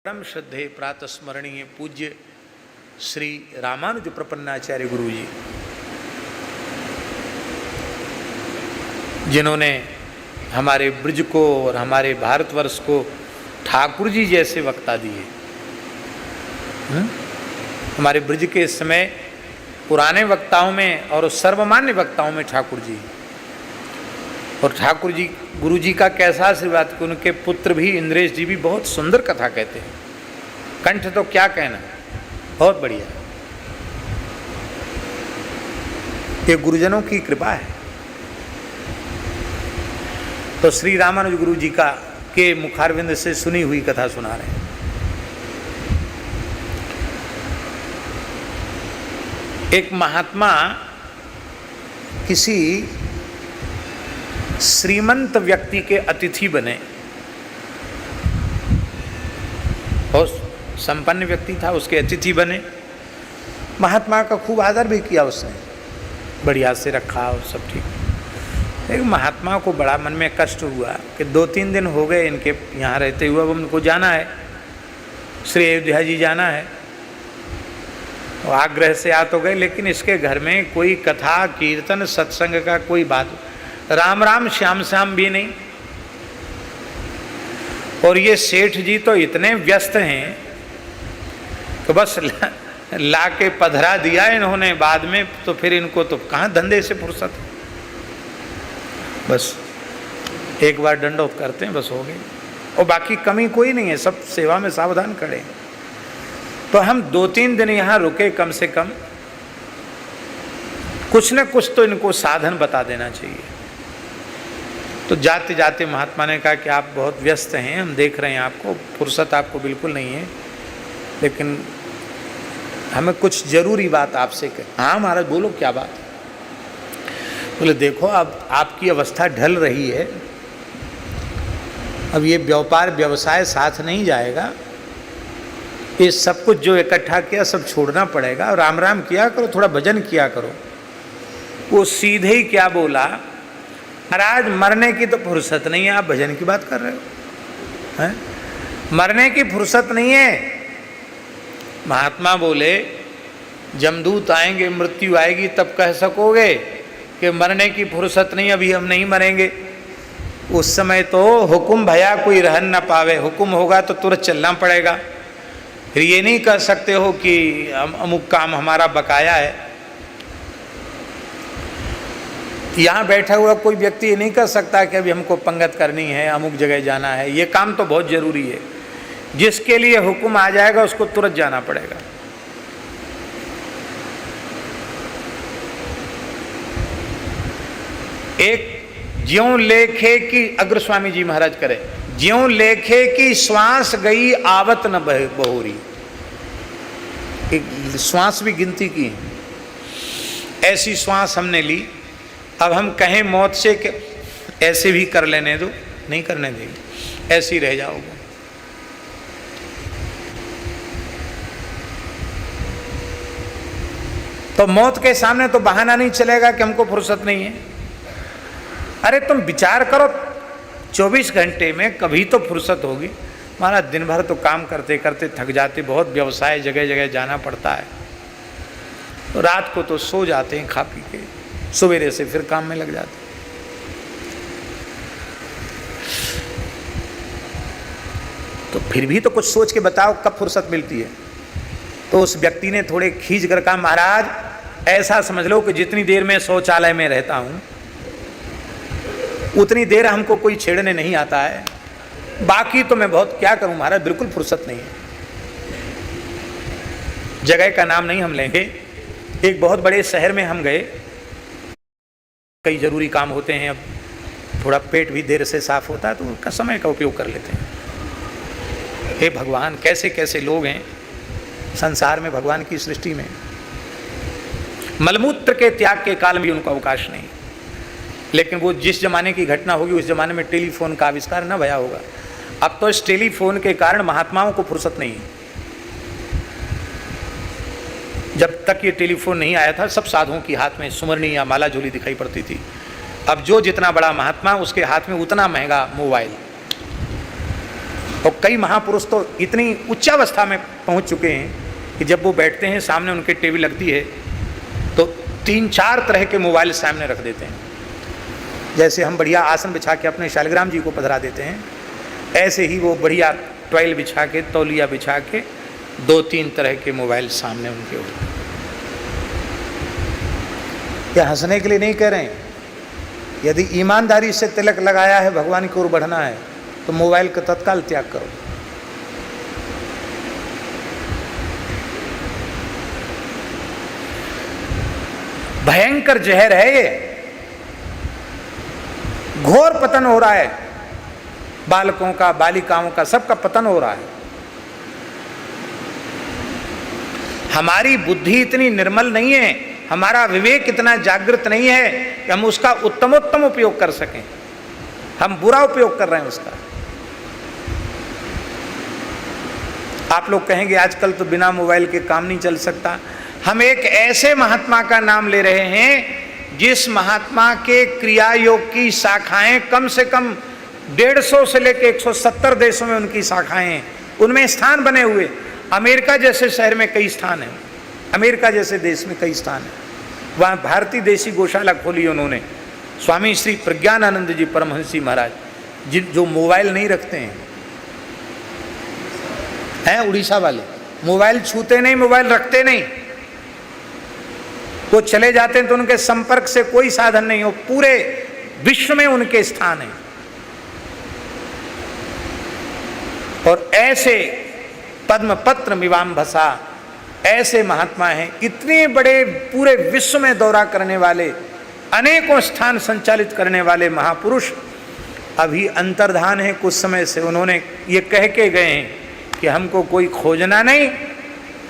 परम श्रद्धेय प्रातः स्मरणीय पूज्य श्री रामानुज प्रपन्नाचार्य गुरु जी, जिन्होंने हमारे ब्रज को और हमारे भारतवर्ष को ठाकुर जी जैसे वक्ता दिए। हमारे ब्रज के समय पुराने वक्ताओं में और सर्वमान्य वक्ताओं में ठाकुर जी, और ठाकुर जी गुरु जी का कैसा आशीर्वाद कि उनके पुत्र भी इंद्रेश जी भी बहुत सुंदर कथा कहते हैं। कंठ तो क्या कहना, बहुत बढ़िया। ये गुरुजनों की कृपा है। तो श्री रामानुज गुरु जी का के मुखारविंद से सुनी हुई कथा सुना रहे हैं। एक महात्मा किसी श्रीमंत व्यक्ति के अतिथि बने। बहुत संपन्न व्यक्ति था, उसके अतिथि बने। महात्मा का खूब आदर भी किया उसने, बढ़िया से रखा और सब ठीक। लेकिन महात्मा को बड़ा मन में कष्ट हुआ कि 2-3 दिन हो गए इनके यहाँ रहते हुए, अब उनको जाना है, श्री अयोध्या जी जाना है। और आग्रह से आ तो गए, लेकिन इसके घर में कोई कथा कीर्तन सत्संग का कोई बात, राम राम श्याम श्याम भी नहीं। और ये सेठ जी तो इतने व्यस्त हैं तो बस ला के पधरा दिया इन्होंने बाद में, तो फिर इनको तो कहाँ धंधे से फुर्सत है। बस एक बार दंडोत करते हैं, बस हो गई। और बाकी कमी कोई नहीं है, सब सेवा में सावधान खड़े। तो हम 2-3 दिन यहाँ रुके, कम से कम कुछ न कुछ तो इनको साधन बता देना चाहिए। तो जाते जाते महात्मा ने कहा कि आप बहुत व्यस्त हैं, हम देख रहे हैं आपको, फुर्सत आपको बिल्कुल नहीं है, लेकिन हमें कुछ जरूरी बात आपसे कह। हाँ महाराज बोलो, क्या बात। बोले देखो, अब आपकी अवस्था ढल रही है, अब ये व्यापार व्यवसाय साथ नहीं जाएगा, ये सब कुछ जो इकट्ठा किया सब छोड़ना पड़ेगा। और राम राम किया करो, थोड़ा भजन किया करो। वो सीधे ही क्या बोला, महाराज मरने की तो फुर्सत नहीं है, आप भजन की बात कर रहे हो हैं? मरने की फुर्सत नहीं है। महात्मा बोले जमदूत आएंगे, मृत्यु आएगी, तब कह सकोगे कि मरने की फुर्सत नहीं, अभी हम नहीं मरेंगे। उस समय तो हुक्म भया कोई रहन न पावे, हुक्म होगा तो तुरंत चलना पड़ेगा। फिर ये नहीं कह सकते हो कि अमुक काम हमारा बकाया है। यहाँ बैठा हुआ कोई व्यक्ति ये नहीं कर सकता कि अभी हमको पंगत करनी है, अमुक जगह जाना है, ये काम तो बहुत जरूरी है। जिसके लिए हुक्म आ जाएगा उसको तुरंत जाना पड़ेगा। एक ज्यों लेखे की, अग्र स्वामी जी महाराज करे, ज्यों लेखे की श्वास गई आवत न बहोरी। एक श्वास भी गिनती की, ऐसी श्वास हमने ली। अब हम कहें मौत से कि ऐसे भी कर लेने दो, नहीं करने देंगे, ऐसे ही रह जाओगे। तो मौत के सामने तो बहाना नहीं चलेगा कि हमको फुर्सत नहीं है। अरे तुम विचार करो, 24 घंटे में कभी तो फुर्सत होगी। हमारा दिन भर तो काम करते करते थक जाते, बहुत व्यवसाय जगह जगह जाना पड़ता है, तो रात को तो सो जाते हैं खा पी के, सवेरे से फिर काम में लग जाते। तो फिर भी तो कुछ सोच के बताओ कब फुर्सत मिलती है। तो उस व्यक्ति ने थोड़े खींच कर कहा, महाराज ऐसा समझ लो कि जितनी देर मैं शौचालय में रहता हूं उतनी देर हमको कोई छेड़ने नहीं आता है, बाकी तो मैं बहुत क्या करूं महाराज, बिल्कुल फुर्सत नहीं है। जगह का नाम नहीं हम लेंगे। एक बहुत बड़े शहर में हम गए, कई जरूरी काम होते हैं, अब थोड़ा पेट भी देर से साफ होता है तो उनका समय का उपयोग कर लेते हैं। हे भगवान, कैसे कैसे लोग हैं संसार में, भगवान की सृष्टि में। मलमूत्र के त्याग के काल में भी उनको अवकाश नहीं। लेकिन वो जिस जमाने की घटना होगी उस जमाने में टेलीफोन का आविष्कार न भया होगा। अब तो इस टेलीफोन के कारण महात्माओं को फुर्सत नहीं है। जब तक ये टेलीफोन नहीं आया था, सब साधुओं की हाथ में सुमरनी या माला झोली दिखाई पड़ती थी। अब जो जितना बड़ा महात्मा उसके हाथ में उतना महंगा मोबाइल। और कई महापुरुष तो इतनी उच्चावस्था में पहुंच चुके हैं कि जब वो बैठते हैं सामने उनके टेबल लगती है तो 3-4 तरह के मोबाइल सामने रख देते हैं। जैसे हम बढ़िया आसन बिछा के अपने शालिग्राम जी को पधरा देते हैं, ऐसे ही वो बढ़िया टॉयल बिछा के, तौलिया बिछा के 2-3 तरह के मोबाइल सामने उनके होते हैं। क्या हंसने के लिए नहीं कह रहे हैं। यदि ईमानदारी से तिलक लगाया है, भगवान की ओर बढ़ना है, तो मोबाइल का तत्काल त्याग करो। भयंकर जहर है ये, घोर पतन हो रहा है, बालकों का, बालिकाओं का, सबका पतन हो रहा है। हमारी बुद्धि इतनी निर्मल नहीं है, हमारा विवेक इतना जागृत नहीं है कि हम उसका उत्तमोत्तम उपयोग कर सकें। हम बुरा उपयोग कर रहे हैं उसका। आप लोग कहेंगे आजकल तो बिना मोबाइल के काम नहीं चल सकता। हम एक ऐसे महात्मा का नाम ले रहे हैं जिस महात्मा के क्रिया योग की शाखाएं कम से कम 150 से लेकर 170 देशों में उनकी शाखाएं हैं, उनमें स्थान बने हुए। अमेरिका जैसे शहर में कई स्थान हैं, अमेरिका जैसे देश में कई स्थान हैं। वहाँ भारतीय देशी गौशाला खोली उन्होंने, स्वामी श्री प्रज्ञानानंद जी परमहंसी महाराज, जो मोबाइल नहीं रखते हैं, उड़ीसा वाले, मोबाइल छूते नहीं, मोबाइल रखते नहीं। वो चले जाते हैं तो उनके संपर्क से कोई साधन नहीं हो, पूरे विश्व में उनके स्थान है। और ऐसे पद्मपत्र मिवाम्भसा, ऐसे महात्मा हैं, इतने बड़े पूरे विश्व में दौरा करने वाले, अनेकों स्थान संचालित करने वाले महापुरुष अभी अंतर्धान है। कुछ समय से उन्होंने ये कह के गए हैं कि हमको कोई खोजना नहीं,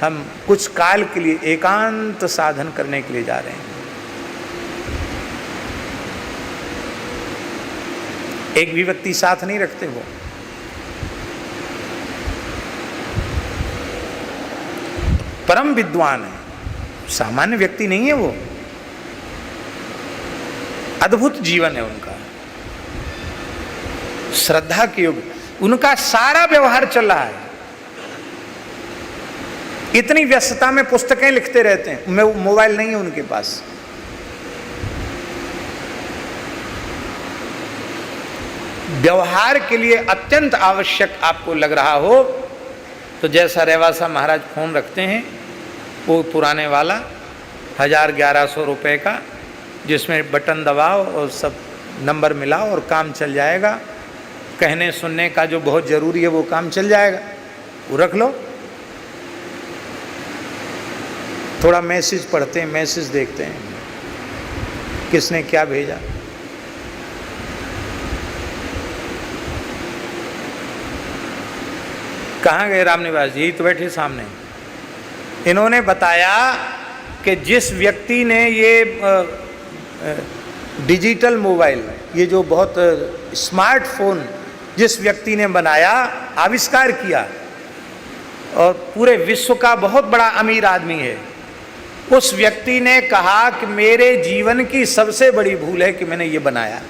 हम कुछ काल के लिए एकांत साधन करने के लिए जा रहे हैं। एक भी व्यक्ति साथ नहीं रखते, वो परम विद्वान है, सामान्य व्यक्ति नहीं है, वो अद्भुत जीवन है उनका, श्रद्धा के युग, उनका सारा व्यवहार चल रहा है। इतनी व्यस्तता में पुस्तकें लिखते रहते हैं, मोबाइल नहीं है उनके पास। व्यवहार के लिए अत्यंत आवश्यक आपको लग रहा हो तो जैसा रेवासा महाराज फोन रखते हैं, वो पुराने वाला 1000-1100 रुपए का, जिसमें बटन दबाओ और सब नंबर मिलाओ और काम चल जाएगा। कहने सुनने का जो बहुत ज़रूरी है वो काम चल जाएगा, वो रख लो। थोड़ा मैसेज पढ़ते हैं, मैसेज देखते हैं, किसने क्या भेजा। कहाँ गए रामनिवास जी? यही तो बैठे सामने। इन्होंने बताया कि जिस व्यक्ति ने ये डिजिटल मोबाइल, ये जो बहुत स्मार्टफोन जिस व्यक्ति ने बनाया, आविष्कार किया, और पूरे विश्व का बहुत बड़ा अमीर आदमी है, उस व्यक्ति ने कहा कि मेरे जीवन की सबसे बड़ी भूल है कि मैंने ये बनाया।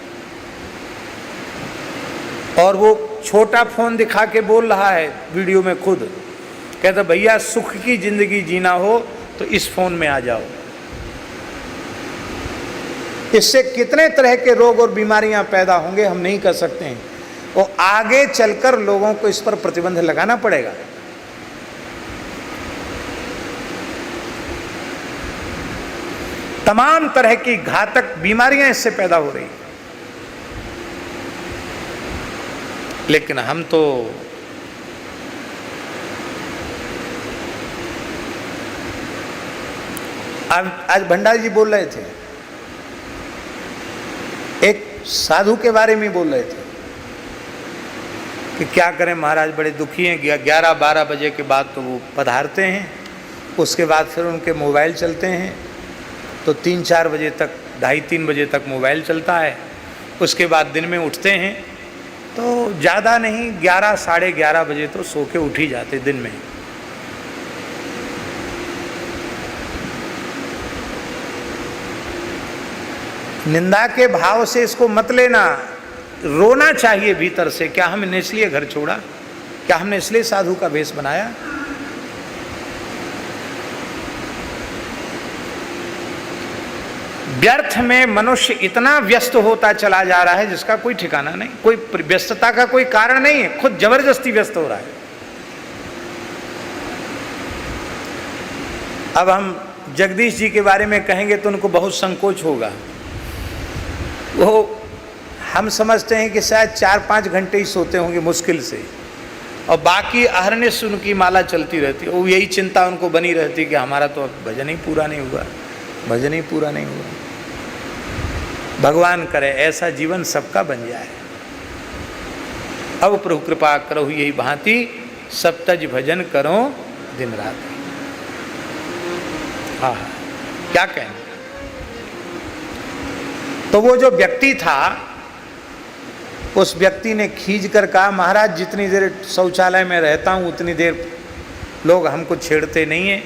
और वो छोटा फोन दिखा के बोल रहा है वीडियो में खुद, कहता भैया सुख की जिंदगी जीना हो तो इस फोन में आ जाओ। इससे कितने तरह के रोग और बीमारियां पैदा होंगे हम नहीं कर सकते हैं, और आगे चलकर लोगों को इस पर प्रतिबंध लगाना पड़ेगा। तमाम तरह की घातक बीमारियां इससे पैदा हो रही, लेकिन हम तो आज भंडारी जी बोल रहे थे, एक साधु के बारे में बोल रहे थे कि क्या करें महाराज, बड़े दुखी हैं। 11-12 बजे के बाद तो वो पधारते हैं, उसके बाद फिर उनके मोबाइल चलते हैं, तो 3-4 बजे तक, 2:30-3 बजे तक मोबाइल चलता है। उसके बाद दिन में उठते हैं तो ज़्यादा नहीं 11-11:30 बजे तो सो के उठ ही जाते दिन में। निंदा के भाव से इसको मत लेना, रोना चाहिए भीतर से, क्या हमने इसलिए घर छोड़ा, क्या हमने इसलिए साधु का वेश बनाया? व्यर्थ में मनुष्य इतना व्यस्त होता चला जा रहा है जिसका कोई ठिकाना नहीं, कोई व्यस्तता का कोई कारण नहीं है, खुद जबरदस्ती व्यस्त हो रहा है। अब हम जगदीश जी के बारे में कहेंगे तो उनको बहुत संकोच होगा। वो हम समझते हैं कि शायद 4-5 घंटे ही सोते होंगे मुश्किल से, और बाकी अहरनिश उनकी माला चलती रहती है। वो यही चिंता उनको बनी रहती कि हमारा तो अब भजन ही पूरा नहीं हुआ, भजन ही पूरा नहीं हुआ। भगवान करे ऐसा जीवन सबका बन जाए। अब प्रभु कृपा करो यही भांति, सब तज भजन करो दिन रात। हाँ, क्या कहें। तो वो जो व्यक्ति था, उस व्यक्ति ने खींच कर कहा, महाराज जितनी देर शौचालय में रहता हूँ उतनी देर लोग हमको छेड़ते नहीं हैं,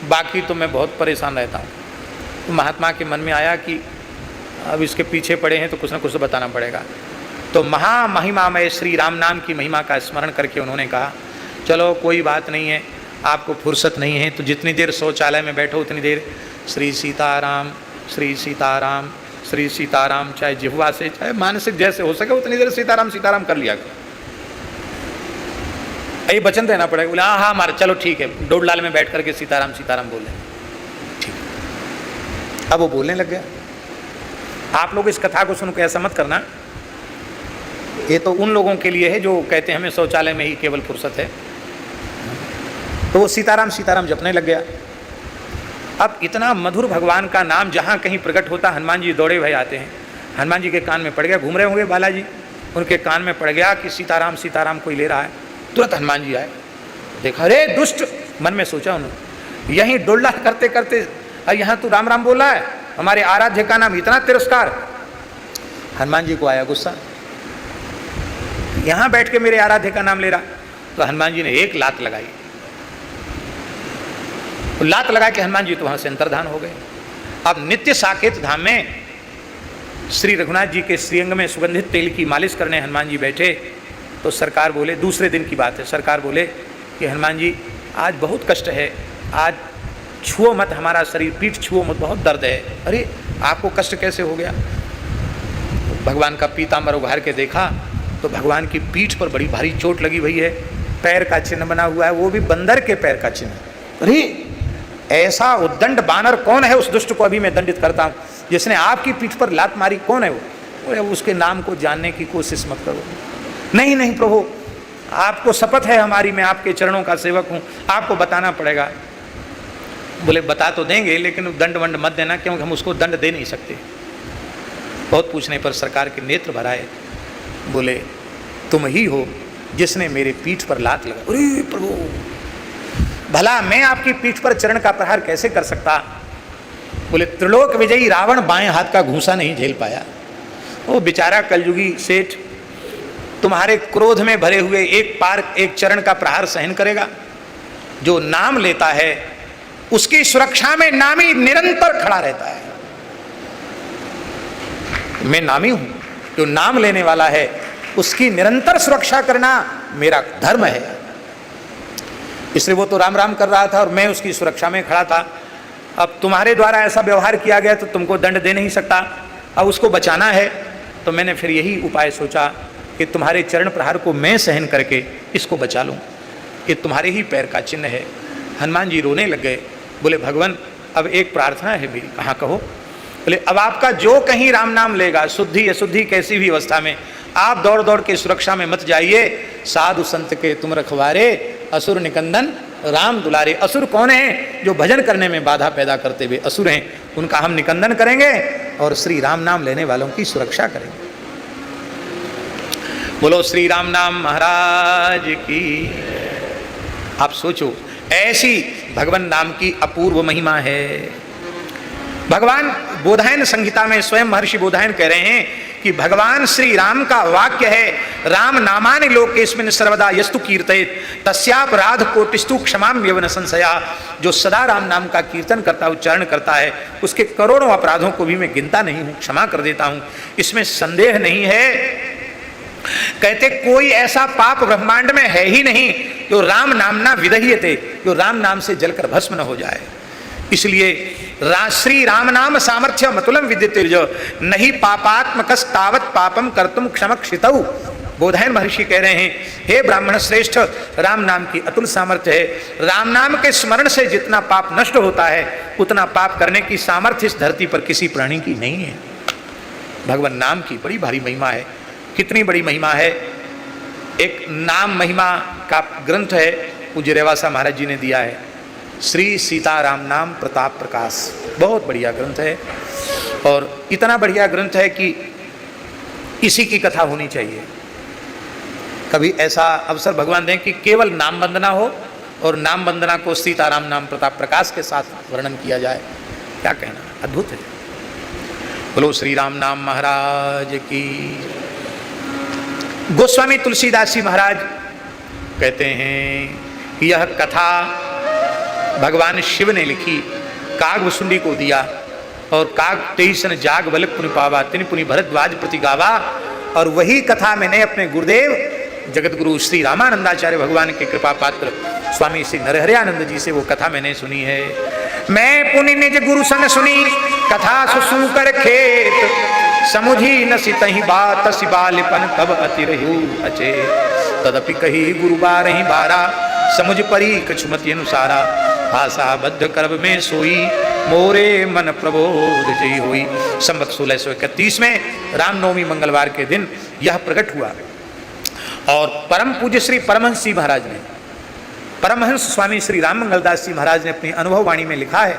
बाकी तो मैं बहुत परेशान रहता हूँ। तो महात्मा के मन में आया कि अब इसके पीछे पड़े हैं तो कुछ ना कुछ तो बताना पड़ेगा। तो महामहिमामय श्री राम नाम की महिमा का स्मरण करके उन्होंने कहा, चलो कोई बात नहीं है, आपको फुर्सत नहीं है तो जितनी देर शौचालय में बैठो उतनी देर श्री सीताराम श्री सीताराम श्री सीताराम, चाहे जिह्वा से चाहे मानसिक जैसे हो सके उतनी देर सीताराम सीताराम कर लिया करो। ये वचन देना पड़ेगा। बोले हाँ हमारे, चलो ठीक है, डोडलाल में बैठ करके सीताराम सीताराम बोल रहे हैं, ठीक। अब वो बोलने लग गया। आप लोग इस कथा को सुन के ऐसा मत करना, ये तो उन लोगों के लिए है जो कहते हैं हमें शौचालय में ही केवल फुर्सत है। तो वो सीताराम सीताराम जपने लग गया। अब इतना मधुर भगवान का नाम जहाँ कहीं प्रकट होता, हनुमान जी दौड़े भय आते हैं। हनुमान जी के कान में पड़ गया, घूम रहे होंगे बालाजी, उनके कान में पड़ गया कि सीताराम सीताराम कोई ले रहा है। तुरंत हनुमान जी आए, देखा अरे दुष्ट, मन में सोचा उन्होंने, यहीं डोला करते करते यहाँ तू राम राम बोला है, हमारे आराध्य का नाम इतना तिरस्कार। हनुमान जी को आया गुस्सा, यहाँ बैठ के मेरे आराध्य का नाम ले रहा। तो हनुमान जी ने एक लात लगाई, तो लात लगा के हनुमान जी तो वहां से अंतर्धान हो गए। अब नित्य साकेत धाम में श्री रघुनाथ जी के श्रीअंग में सुगंधित तेल की मालिश करने हनुमान जी बैठे। तो सरकार बोले, दूसरे दिन की बात है, सरकार बोले कि हनुमान जी आज बहुत कष्ट है, आज छुओ मत हमारा शरीर, पीठ छुओ मत, बहुत दर्द है। अरे आपको कष्ट कैसे हो गया? भगवान का पीताम्बर उघार के देखा तो भगवान की पीठ पर बड़ी भारी चोट लगी हुई है, पैर का चिन्ह बना हुआ है, वो भी बंदर के पैर का चिन्ह। अरे ऐसा उद्दंड बानर कौन है, उस दुष्ट को अभी मैं दंडित करता हूँ जिसने आपकी पीठ पर लात मारी, कौन है वो? उसके नाम को जानने की कोशिश मत करो। नहीं नहीं प्रभु, आपको शपथ है हमारी, मैं आपके चरणों का सेवक हूँ, आपको बताना पड़ेगा। बोले बता तो देंगे लेकिन दंड वंड मत देना, क्योंकि हम उसको दंड दे नहीं सकते। बहुत पूछने पर सरकार के नेत्र भराए, बोले तुम ही हो जिसने मेरे पीठ पर लात लगा। अरे प्रभु, भला मैं आपकी पीठ पर चरण का प्रहार कैसे कर सकता? बोले त्रिलोक विजयी रावण बाएं हाथ का घूंसा नहीं झेल पाया। वो बेचारा कलयुगी सेठ तुम्हारे क्रोध में भरे हुए एक चरण का प्रहार सहन करेगा? जो नाम लेता है उसकी सुरक्षा में नामी निरंतर खड़ा रहता है। मैं नामी हूं, जो नाम लेने वाला है उसकी निरंतर सुरक्षा करना मेरा धर्म है। इसलिए वो तो राम राम कर रहा था और मैं उसकी सुरक्षा में खड़ा था। अब तुम्हारे द्वारा ऐसा व्यवहार किया गया तो तुमको दंड दे नहीं सकता, अब उसको बचाना है। तो मैंने फिर यही उपाय सोचा कि तुम्हारे चरण प्रहार को मैं सहन करके इसको बचा लूँ, ये तुम्हारे ही पैर का चिन्ह है। हनुमान जी रोने लग गए, बोले भगवान अब एक प्रार्थना है मेरी। कहाँ कहो? बोले अब आपका जो कहीं राम नाम लेगा, शुद्धि अशुद्धि कैसी भी अवस्था में, आप दौड़ दौड़ के सुरक्षा में मत जाइए। साधु संत के तुम रखवारे, असुर निकंदन राम दुलारे। असुर कौन है? जो भजन करने में बाधा पैदा करते हुए असुर हैं, उनका हम निकंदन करेंगे और श्री राम नाम लेने वालों की सुरक्षा करेंगे। बोलो श्री राम नाम महाराज की। आप सोचो, ऐसी भगवान नाम की अपूर्व महिमा है। भगवान बोधायन संहिता में स्वयं महर्षि बोधायन कह रहे हैं कि भगवान श्री राम का वाक्य है, राम नामानि लोकेस्मिन् सर्वदा यस्तु कीर्तयेत् तस्यापराध कोटिस्तु क्षमाम यवन संशया। जो सदा राम नाम का कीर्तन करता, उच्चारण करता है, उसके करोड़ों अपराधों को भी मैं गिनता नहीं हूँ, क्षमा कर देता हूँ, इसमें संदेह नहीं है। कहते कोई ऐसा पाप ब्रह्मांड में है ही नहीं जो राम नामना विदह्यते, जो राम नाम से जलकर भस्म न हो जाए। इसलिए श्री राम नाम सामर्थ्य मतुलम विद्यते जो नहीं पापात्मकस तावत पापम कर्तुम क्षमक्षितौ। बोधायन महर्षि कह रहे हैं, हे ब्राह्मण श्रेष्ठ, राम नाम की अतुल सामर्थ्य है। राम नाम के स्मरण से जितना पाप नष्ट होता है उतना पाप करने की सामर्थ्य इस धरती पर किसी प्राणी की नहीं है। भगवान नाम की बड़ी भारी महिमा है। कितनी बड़ी महिमा है। एक नाम महिमा का ग्रंथ है, पूज्य रेवासा महाराज जी ने दिया है, श्री सीताराम नाम प्रताप प्रकाश। बहुत बढ़िया ग्रंथ है और इतना बढ़िया ग्रंथ है कि इसी की कथा होनी चाहिए। कभी ऐसा अवसर भगवान दें कि केवल नाम वंदना हो और नाम वंदना को सीताराम नाम प्रताप प्रकाश के साथ वर्णन किया जाए। क्या कहना, अद्भुत है। बोलो श्री राम नाम महाराज की। गोस्वामी तुलसीदास जी महाराज कहते हैं कि यह कथा भगवान शिव ने लिखी, काग वसुंडी को दिया और काग 23 जाग बलक पुनि पावा, तिन पुनि भरद्वाज प्रति गावा। और वही कथा मैंने अपने गुरुदेव जगत गुरु श्री रामानंदाचार्य भगवान के कृपा पात्र स्वामी श्री नरहरियानंद जी से वो कथा मैंने सुनी है। मैं पुनि निज गुरु सन सुनी कथा सुसूकर खेत, समुझी न सितहि बात सिबालिपन तब अति रहु अचे। तदपि कही गुरु बारहि बारा, समुझ परी कछुमति अनुसारा। भाषा बद्ध कर्म में सोई, मोरे मन प्रबोध जई हुई। संवत 1631 में रामनवमी मंगलवार के दिन यह प्रकट हुआ। और परम पूज्य श्री परमहंस जी महाराज ने, परमहंस स्वामी श्री राम मंगलदास जी महाराज ने अपनी अनुभव वाणी में लिखा है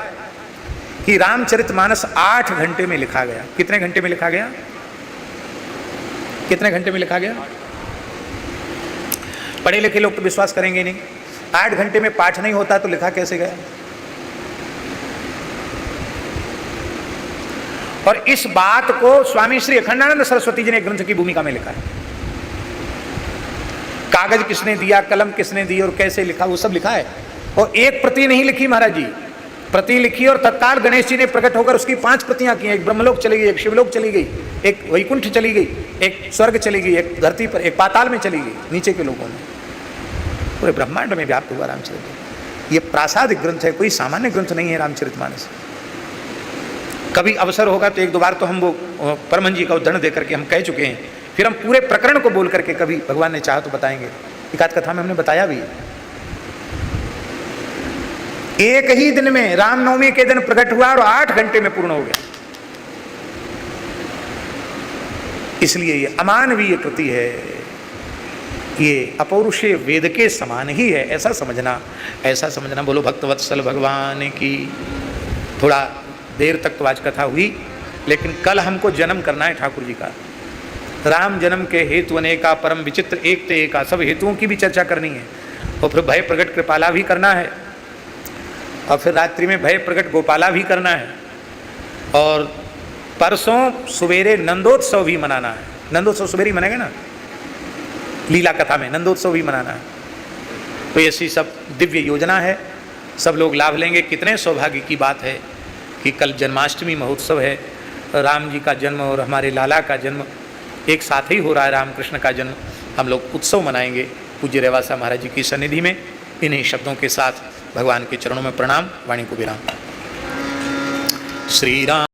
कि रामचरितमानस 8 घंटे में लिखा गया। कितने घंटे में लिखा गया? कितने घंटे में लिखा गया? पढ़े लिखे लोग तो विश्वास करेंगे नहीं। 8 घंटे में पाठ नहीं होता तो लिखा कैसे गया? और इस बात को स्वामी श्री अखंडानंद सरस्वती जी ने ग्रंथ की भूमिका में लिखा है। कागज किसने दिया, कलम किसने दी और कैसे लिखा, वो सब लिखा है। और एक प्रति नहीं लिखी महाराज जी, प्रति लिखी और तत्काल गणेश जी ने प्रकट होकर उसकी 5 प्रतियां की। एक ब्रह्मलोक चली गई, एक शिवलोक चली गई, एक वैकुंठ चली गई, एक स्वर्ग चली गई, एक धरती पर, एक पाताल में चली गई, नीचे के लोगों में। पूरे ब्रह्मांड में व्याप्त हुआ रामचरित। ये प्रासादिक ग्रंथ है, कोई सामान्य ग्रंथ नहीं है रामचरितमानस। कभी अवसर होगा तो 1-2 बार तो हम वो परमहंस जी का उदाहरण देकर के हम कह चुके हैं, फिर हम पूरे प्रकरण को बोल करके कभी भगवान ने चाहा तो बताएंगे। एकाध कथा में हमने बताया भी। एक ही दिन में रामनवमी के दिन प्रकट हुआ और 8 घंटे में पूर्ण हो गया। इसलिए ये अमानवीय कृति है, ये अपौरुषेय वेद के समान ही है, ऐसा समझना, ऐसा समझना। बोलो भक्तवत्सल भगवान की। थोड़ा देर तक तो आज कथा हुई, लेकिन कल हमको जन्म करना है ठाकुर जी का। राम जन्म के हेतु अनेका परम विचित्र एक ते एका, सब हेतुओं की भी चर्चा करनी है। और फिर भय प्रकट कृपाला भी करना है, और फिर रात्रि में भय प्रकट गोपाला भी करना है, और परसों सवेरे नंदोत्सव भी मनाना है। नंदोत्सव सवेरे ही मनाएंगे ना, लीला कथा में नंदोत्सव भी मनाना है। तो ऐसी सब दिव्य योजना है, सब लोग लाभ लेंगे। कितने सौभाग्य की बात है कि कल जन्माष्टमी महोत्सव है। राम जी का जन्म और हमारे लाला का जन्म एक साथ ही हो रहा है, रामकृष्ण का जन्म। हम लोग उत्सव मनाएंगे पूज्य रेवासा महाराज जी की सन्निधि में। इन्हीं शब्दों के साथ भगवान के चरणों में प्रणाम, वाणी को विराम। श्री राम